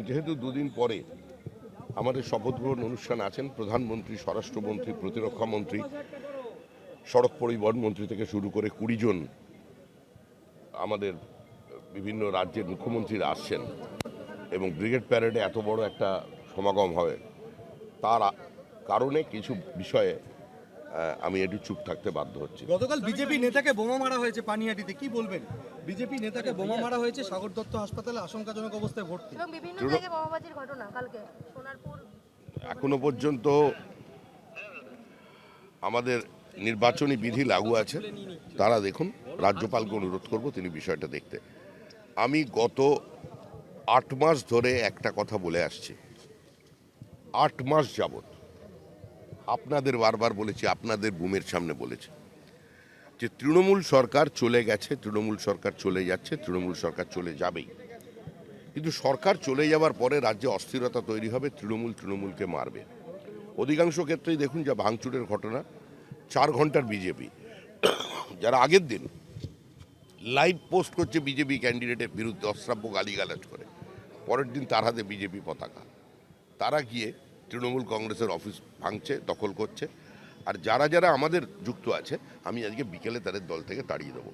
যেহেতু দুদিন পরে আমাদের শপথ গ্রহণ অনুষ্ঠান আছেন, প্রধানমন্ত্রী, স্বরাষ্ট্রমন্ত্রী, প্রতিরক্ষা মন্ত্রী, সড়ক পরিবহন মন্ত্রী থেকে শুরু করে 20 জন আমাদের বিভিন্ন রাজ্যের মুখ্যমন্ত্রীরা আসছেন এবং ব্রিগেড প্যারেডে এত বড় একটা সমাগম হবে, তার কারণে কিছু বিষয়ে আমি একটু চুপ থাকতে বাধ্য হচ্ছি। গতকাল বিজেপি নেতাকে বোমা মারা হয়েছে পানিহাটিতে, কি বলবেন? বিজেপি নেতাকে বোমা মারা হয়েছে, সাগর দত্ত হাসপাতালে আশঙ্কাজনক অবস্থায় ভর্তি। এবং বিভিন্ন জায়গায় বোমাবাজির ঘটনা কালকে সোনারপুর। এখনো পর্যন্ত আমাদের নির্বাচনী বিধি লাগু আছে, তারা দেখুন। রাজ্যপালকে অনুরোধ করব তিনি বিষয়টা দেখতে। আমি গত 8 মাস ধরে একটা কথা বলে আসছি, 8 মাস যাবত আপনাদের বারবার বলেছি, আপনাদের বুমের সামনে বলেছি যে তৃণমূল সরকার চলে গেছে, তৃণমূল সরকার চলে যাচ্ছে, তৃণমূল সরকার চলে যাবেই। কিন্তু সরকার চলে যাওয়ার পরে রাজ্যে অস্থিরতা তৈরি হবে, তৃণমূলকে মারবে। অধিকাংশ ক্ষেত্রেই দেখুন যা ভাঙচুরের ঘটনা, 4 ঘন্টার বিজেপি যারা আগের দিন লাইভ পোস্ট করছে বিজেপি ক্যান্ডিডেটের বিরুদ্ধে অশ্রাব্য গালিগালাজ করে, পরের দিন তার হাতে বিজেপি পতাকা, তারা গিয়ে তৃণমূল কংগ্রেসের অফিস ভাঙছে, দখল করছে। আর যারা যারা আমাদের যুক্ত আছে, আমি আজকে বিকেলে তাদের দল থেকে তাড়িয়ে দেবো।